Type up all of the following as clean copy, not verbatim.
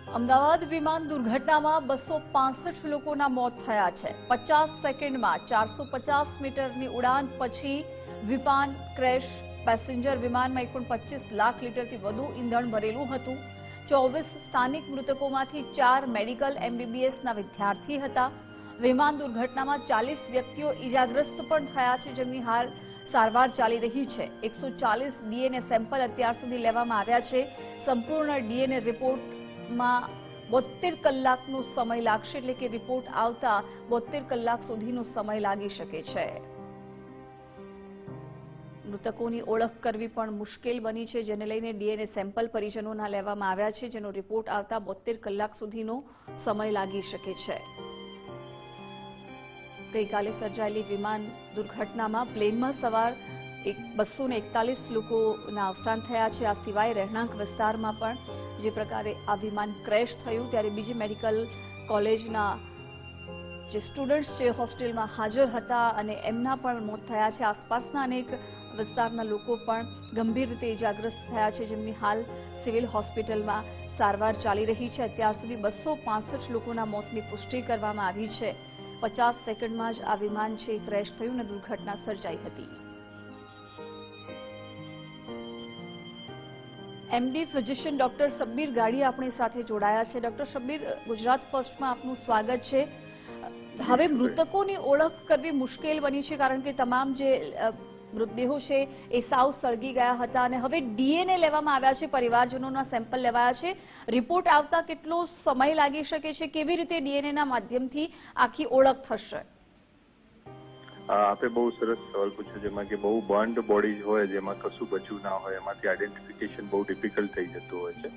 અમદાવાદ વિમાન દુર્ઘટનામાં 265 લોકોના મોત થયા છે। 50 સેકન્ડમાં 450 મીટરની ઉડાન પછી વિમાન ક્રેશ। પેસેન્જર વિમાનમાં 1.25 લાખ લીટરથી વધુ ઈંધણ ભરેલું હતું। 24 સ્થાનિક મૃતકોમાંથી 4 મેડિકલ MBBSના વિદ્યાર્થી હતા। વિમાન દુર્ઘટનામાં 40 વ્યક્તિઓ ઈજાગ્રસ્ત પણ થયા છે, જેમની હાલ સારવાર ચાલી રહી છે। 140 DNA સેમ્પલ અત્યાર સુધી લેવામાં આવ્યા છે। સંપૂર્ણ DNA રિપોર્ટમાં 72 કલાકનો સમય લાગશે, એટલે કે રિપોર્ટ આવતા 72 કલાક સુધીનો સમય લાગી શકે છે। મૃતકોની ઓળખ કરવી પણ મુશ્કેલ બની છે, જેને લઈને DNA સેમ્પલ પરિજનોના લેવામાં આવ્યા છે, જેનો રિપોર્ટ આવતા 72 કલાક સુધીનો સમય લાગી શકે છે। ગઈકાલે સર્જાયેલી વિમાન દુર્ઘટનામાં પ્લેનમાં સવાર 241 લોકોના અવસાન થયા છે। આ સિવાય રહેણાંક વિસ્તારમાં પણ જે પ્રકારે આ વિમાન ક્રેશ થયું, ત્યારે બીજી મેડિકલ કોલેજના જે સ્ટુડન્ટ્સ છે હોસ્ટેલમાં હાજર હતા અને એમના પણ મોત થયા છે। આસપાસના અનેક વિસ્તારના લોકો પણ ગંભીર રીતે ઇજાગ્રસ્ત થયા છે, જેમની હાલ સિવિલ હોસ્પિટલમાં સારવાર ચાલી રહી છે। અત્યાર સુધી 265 લોકોના મોતની પુષ્ટિ કરવામાં આવી છે। 50 સેકન્ડમાં જ આ વિમાન છે ક્રેશ થયું અને દુર્ઘટના સર્જાઈ હતી। MD ફિઝિશિયન ડોક્ટર શબ્બીર ગાડી આપણી સાથે જોડાયા છે। ડોક્ટર શબ્બીર, ગુજરાત ફર્સ્ટમાં આપનું સ્વાગત છે। હવે મૃતકોની ઓળખ કરવી મુશ્કેલ બની છે, કારણ કે તમામ જે મૃતદેહો છે એ સાવ સળગી ગયા હતા અને હવે DNA લેવામાં આવ્યા છે, પરિવારજનોના સેમ્પલ લેવાયા છે। રિપોર્ટ આવતા કેટલો સમય લાગી શકે છે? કેવી રીતે DNAના માધ્યમથી આખી ઓળખ થશે? આપે બહુ સરસ સવાલ પૂછ્યો, જેમાં કે બહુ બર્ન્ડ બોડીઝ હોય, જેમાં કશું બચ્યું ના હોય, એમાંથી આઈડેન્ટિફિકેશન બહુ ડિફિકલ્ટ થઈ જતું હોય છે।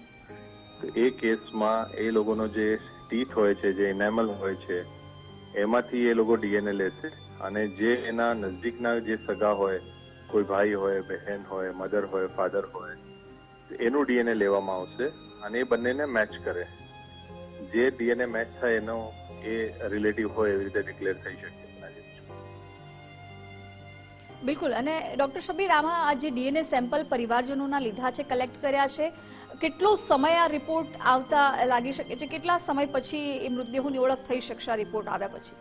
તો એ કેસમાં એ લોકોનો જે ટીથ હોય છે, જે એનેમલ હોય છે, એમાંથી એ લોકો DNA લેશે અને જે એના નજદીકના જે સગા હોય, કોઈ ભાઈ હોય, બહેન હોય, મધર હોય, ફાધર હોય, એનું DNA લેવામાં આવશે અને એ બંનેને મેચ કરે। જે DNA મેચ થાય એનો એ રિલેટિવ હોય એવી રીતે ડિક્લેર થઈ શકે। બિલકુલ। અને ડોક્ટર શબ્બીર, આમાં આ જે DNA સેમ્પલ પરિવારજનોના લીધા છે, કલેક્ટ કર્યા છે, કેટલો સમય આ રિપોર્ટ આવતા લાગી શકે છે? કેટલા સમય પછી એ મૃતદેહોની ઓળખ થઈ શકશે આ રિપોર્ટ આવ્યા પછી?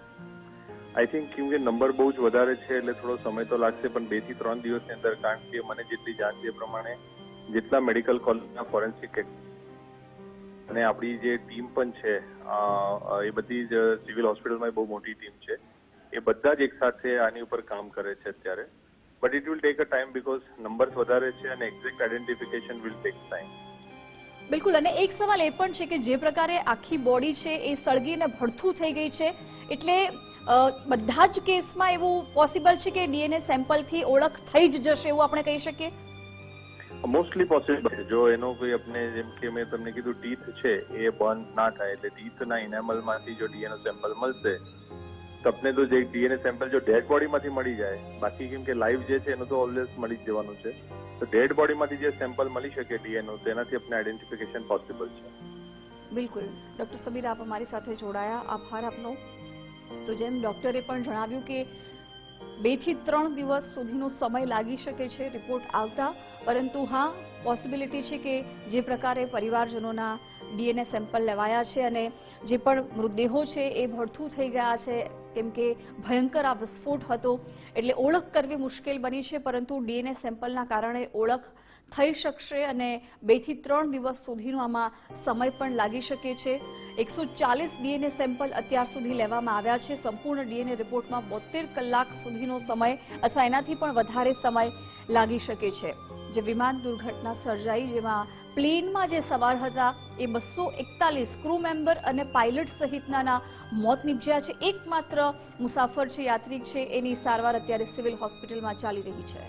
આઈ થિંક કેમ કે નંબર બહુ જ વધારે છે એટલે થોડો સમય તો લાગશે, પણ 2 થી 3 દિવસની અંદર, કારણ કે મને જેટલી જાણ છે એ પ્રમાણે જેટલા મેડિકલ કોલેજના ફોરેન્સિક અને આપણી જે ટીમ પણ છે, એ બધી જ સિવિલ હોસ્પિટલમાં બહુ મોટી ટીમ છે, એ બધા જ એક સાથે આની ઉપર કામ કરે છે અત્યારે। But it will take a time, because numbers વધારે છે અને exact identification will take time. બિલકુલ। અને એક સવાલ એ પણ છે કે જે પ્રકારે આખી બોડી છે એ સળગીને ભડથું થઈ ગઈ છે, એટલે બધા જ કેસમાં એવું પોસિબલ છે કે DNA સેમ્પલથી ઓળખ થઈ જ જશે, એવું આપણે કહી શકીએ? મોસ્ટલી પોસિબલ છે। જો એનો કોઈ આપણે, જેમ કે મેં તમને કીધું, ટીથ છે એ બર્ન ના થાય, એટલે ટીથના ઇનેમલમાંથી જો DNA સેમ્પલ મળશે તો આપણે તો જે DNA સેમ્પલ જો ડેડ બોડીમાંથી મળી જાય, બાકી કેમ કે લાઈવ જે છે એનું તો ઓલવેઝ મળી જ જવાનું છે, તો ડેડ બોડીમાંથી જે સેમ્પલ મળી શકે DNA, તેનાથી આપણે આઈડેન્ટિફિકેશન પોસિબલ છે। બિલકુલ। ડોક્ટર શબ્બીર, આપ અમારી સાથે જોડાયા, આભાર આપનો। તો જેમ ડોક્ટરે પણ જણાવ્યું કે 2 થી 3 દિવસ સુધીનો સમય લાગી શકે છે રિપોર્ટ આવતા, પરંતુ હા, પોસિબિલિટી છે કે જે પ્રકારે પરિવારજનોના DNA સેમ્પલ લેવાયા છે અને જે પણ મૃતદેહો છે એ ભડથું થઈ ગયા છે, કેમ કે ભયંકર આ વિસ્ફોટ હતો, એટલે ઓળખ કરવી મુશ્કેલ બની છે, પરંતુ DNA સેમ્પલના કારણે ઓળખ થઈ શકશે અને 2 થી 3 દિવસ સુધીનો આમાં સમય પણ લાગી શકે છે। 140 DNA સેમ્પલ અત્યાર સુધી લેવામાં આવ્યા છે। સંપૂર્ણ DNA રિપોર્ટમાં 72 કલાક સુધીનો સમય અથવા એનાથી પણ વધારે સમય લાગી શકે છે। જે વિમાન દુર્ઘટના સર્જાઈ, જેમાં પ્લેનમાં જે સવાર હતા એ 241 ક્રૂ મેમ્બર અને પાયલટ સહિતના મોત નીપજ્યા છે। એકમાત્ર મુસાફર છે, યાત્રિક છે, એની સારવાર અત્યારે સિવિલ હોસ્પિટલમાં ચાલી રહી છે।